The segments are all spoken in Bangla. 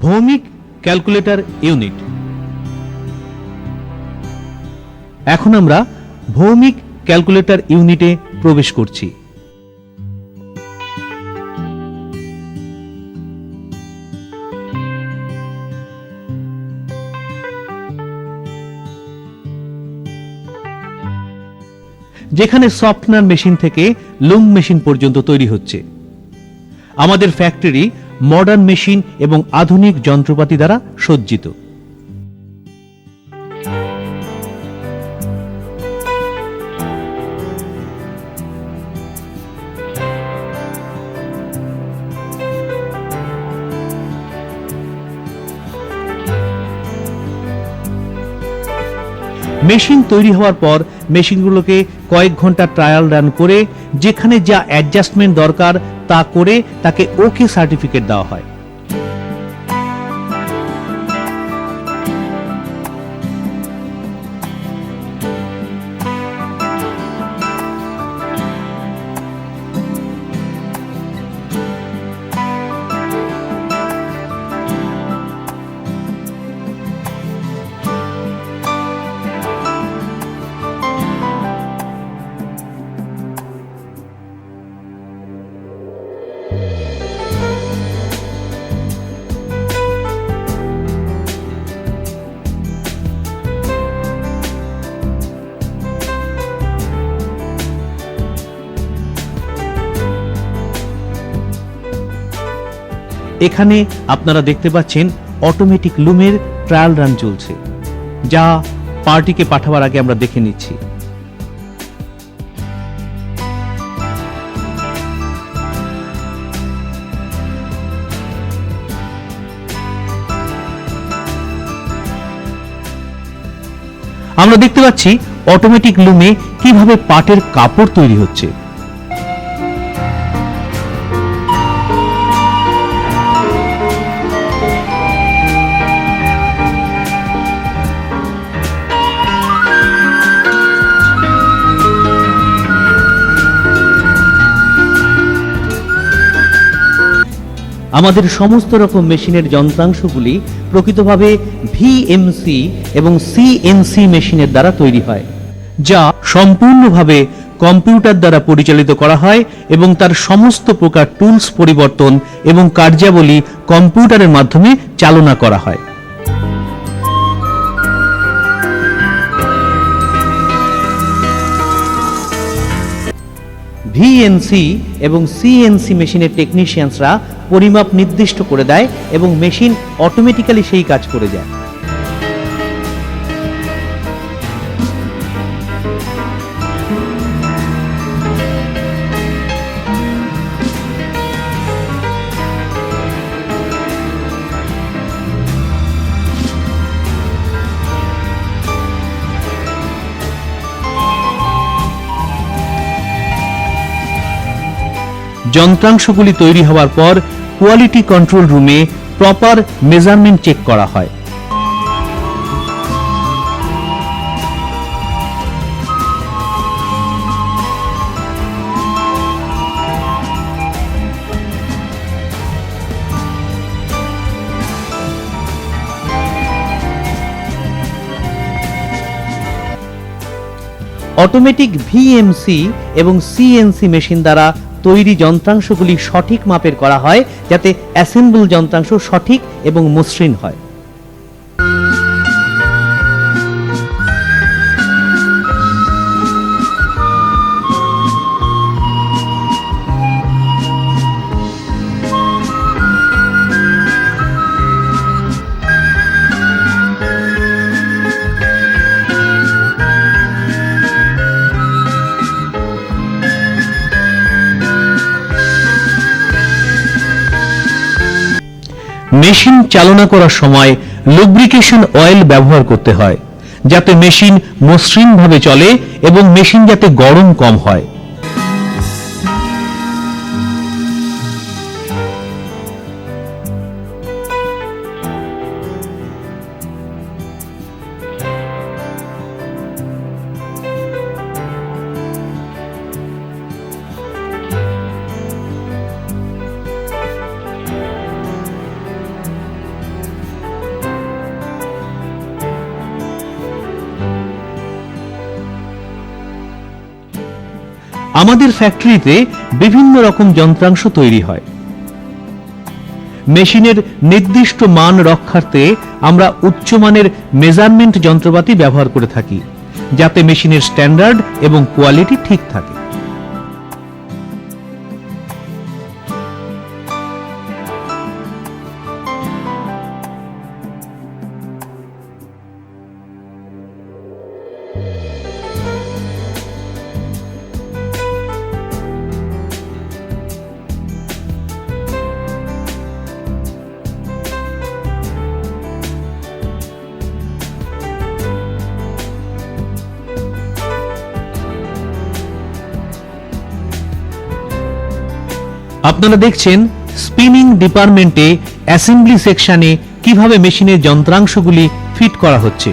Bhowmik calculator unit. এখন আমরা ভৌমিক ক্যালকুলেটর ইউনিটে প্রবেশ করছি। যেখানে সফটওয়্যার মেশিন থেকে লুম মেশিন পর্যন্ত তৈরি হচ্ছে। আমাদের ফ্যাক্টরি মডার্ন মেশিন এবং আধুনিক যন্ত্রপাতি দ্বারা সজ্জিত। মেশিন তৈরি হওয়ার পর মেশিনগুলোকে কয়েক ঘন্টা ট্রায়াল রান করে যেখানে যা অ্যাডজাস্টমেন্ট দরকার তা করে তাকে ওকে সার্টিফিকেট দেওয়া হয়। এখানে আপনারা দেখতে পাচ্ছেন অটোমেটিক লুমের ট্রায়াল রান চলছে, যা পার্টিকে পাঠাবার আগে আমরা দেখে নিচ্ছি। আমরা দেখতে পাচ্ছি অটোমেটিক লুমে কিভাবে পাটের কাপড় তৈরি হচ্ছে। আমাদের সমস্ত রকম মেশিনের যন্ত্রাংশগুলি প্রকৃতভাবে ভিএমসি এবং সিএনসি মেশিনের দ্বারা তৈরি হয়, যা সম্পূর্ণভাবে কম্পিউটার দ্বারা পরিচালিত করা হয় এবং তার সমস্ত প্রকার টুলস পরিবর্তন এবং কার্যাবলী কম্পিউটারের মাধ্যমে চালনা করা হয়। ভিএনসি এবং সিএনসি মেশিনের টেকনিশিয়ানসরা পরিমাপ নির্দিষ্ট করে দেয় এবং মেশিন অটোমেটিক্যালি সেই কাজ করে যায়। যন্ত্রাংশগুলি তৈরি হওয়ার পর কোয়ালিটি কন্ট্রোল রুমে প্রপার মেজারমেন্ট চেক করা হয়। অটোমেটিক ভিএমসি এবং সিএনসি মেশিন দ্বারা তৈরি যন্ত্রাংশগুলি সঠিক মাপের করা হয় যাতে অ্যাসেম্বল যন্ত্রাংশ সঠিক এবং মসৃণ হয়। মেশিন চালনা করার সময় লুব্রিকেশন অয়েল ব্যবহার করতে হয় যাতে মেশিন মসৃণভাবে চলে এবং মেশিন যাতে গরম কম হয়। আমাদের ফ্যাক্টরিতে বিভিন্ন রকম যন্ত্রাংশ তৈরি হয়। মেশিনের নির্দিষ্ট মান রক্ষার্থে আমরা উচ্চমানের মেজারমেন্ট যন্ত্রপাতি ব্যবহার করে থাকি, যাতে মেশিনের স্ট্যান্ডার্ড এবং কোয়ালিটি ঠিক থাকে। আপনারা দেখছেন স্পিনিং ডিপার্টমেন্টে অ্যাসেম্বলি সেকশনে কিভাবে মেশিনের যন্ত্রাংশগুলি ফিট করা হচ্ছে।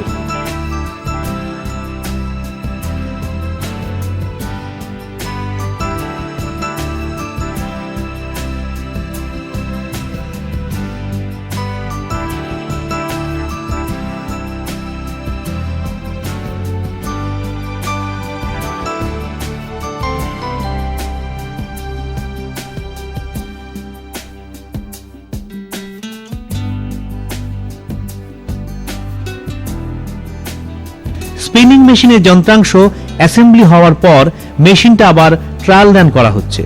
স্পিনিং মেশিনের যন্ত্রাংশ অ্যাসেম্বলি হওয়ার পর মেশিনটা আবার ট্রায়াল রান করা হচ্ছে।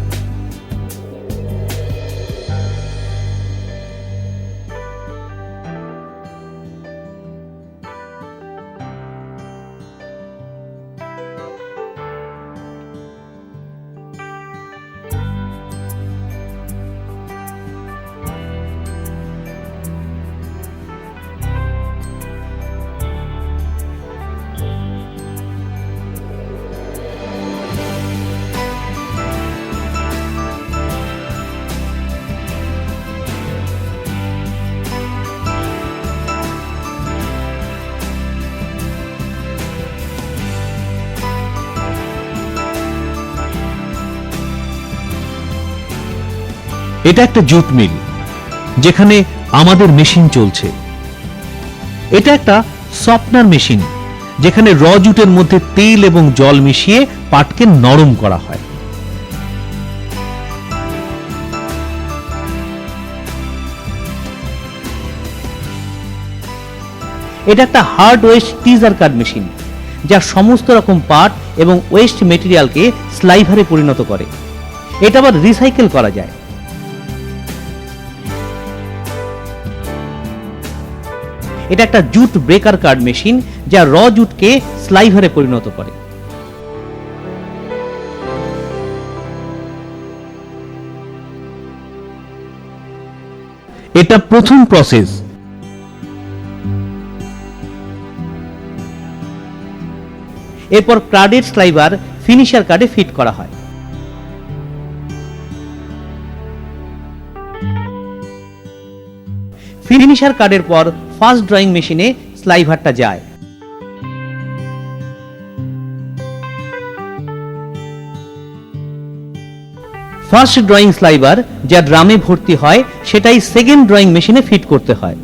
এটা একটা জুট মিল, যেখানে আমাদের মেশিন চলছে। এটা একটা সফটনার মেশিন, যেখানে র জুটের মধ্যে তেল এবং জল মিশিয়ে পাটকে নরম করা হয়। এটা একটা হার্ড ওয়েস্ট টিজার কাট মেশিন, যা সমস্ত রকম পাট এবং ওয়েস্ট মেটেরিয়ালকে স্লাইভারে পরিণত করে। এটা আবার রিসাইকেল করা যায়। এটা একটা জুট ব্রেকার কার্ড মেশিন, যা র জুটকে স্লাইভারে পরিণত করে। এটা প্রথম প্রসেস। এরপর কার্ডের স্লাইভার ফিনিশার কার্ডে ফিট করা হয়। ফিনিশার কার্ডের পর ফার্স্ট ড্রয়িং মেশিনে স্লাইভারটা যায়। ফার্স্ট ড্রয়িং স্লাইভার যা ড্রামে ভর্তি হয়, সেটাই সেকেন্ড ড্রয়িং মেশিনে ফিট করতে হয়।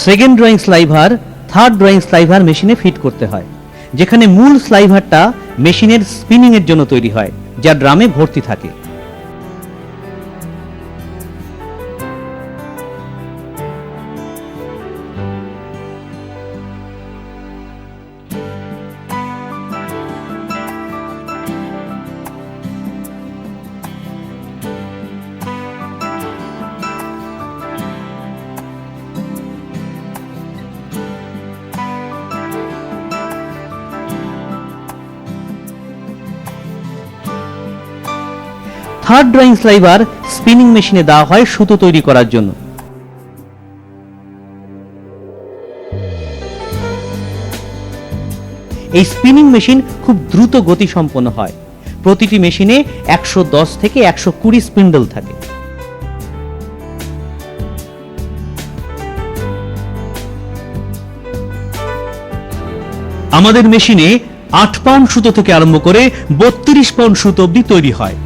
Second drawing sliver third drawing sliver মেশিনে ফিট করতে হয়, যেখানে মূল স্লাইভারটা মেশিনের স্পিনিং এর জন্য তৈরি হয়, যা ড্রামে ভর্তি থাকে। থার্ড ড্রয়িং স্লাইভার স্পিনিং মেশিনে দেওয়া হয় সুতো তৈরি করার জন্য। এই স্পিনিং মেশিন খুব দ্রুত গতি সম্পন্ন হয়। প্রতিটি মেশিনে 110 থেকে 120 স্পিন্ডল থাকে। আমাদের মেশিনে 8 পাউন্ড সুতো থেকে আরম্ভ করে 32 পাউন্ড সুতো অবধি তৈরি হয়।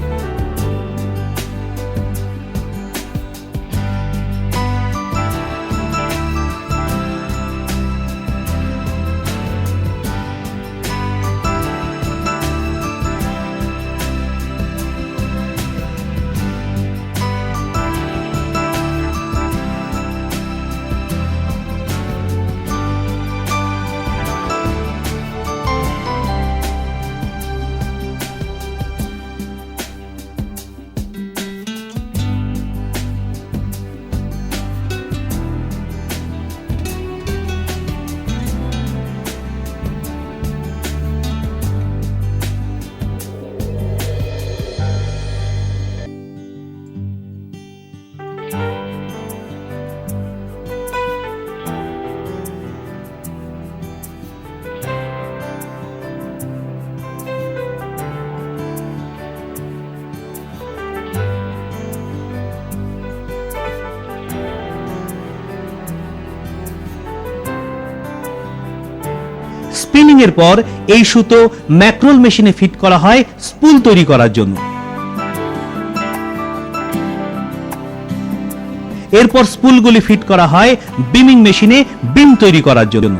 স্পিনিং এর পর এই সুতো ম্যাক্রোল মেশিনে ফিট করা হয় স্পুল তৈরি করার জন্য। এরপর স্পুলগুলি ফিট করা হয় বিমিং মেশিনে বিম তৈরি করার জন্য।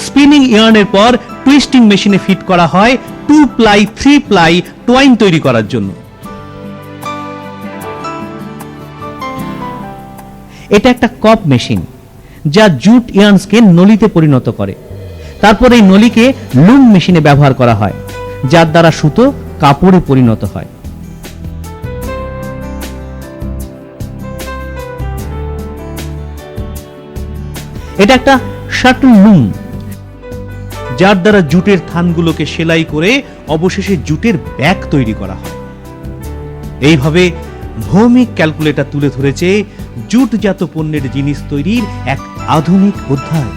স্পিনিং ইয়ার্নের পর টুইস্টিং মেশিনে ফিট করা হয় 2 প্লাই 3 প্লাই টোয়াইন তৈরি করার জন্য। এটা একটা কপ মেশিন যা জুট ইয়ার্নসকে নলিতে পরিণত করে। তারপর এই নলিকে লুম মেশিনে ব্যবহার করা হয়, যার দ্বারা সুতো কাপড়ে পরিণত হয়। এটা একটা শাটল লুম, যার দ্বারা জুটের থানগুলোকে সেলাই করে অবশেষে জুটের ব্যাগ তৈরি করা হয়। এইভাবে ভৌমিক ক্যালকুলেটর তুলে ধরেছে জুটজাত পণ্যের জিনিস তৈরির এক আধুনিক অধ্যায়।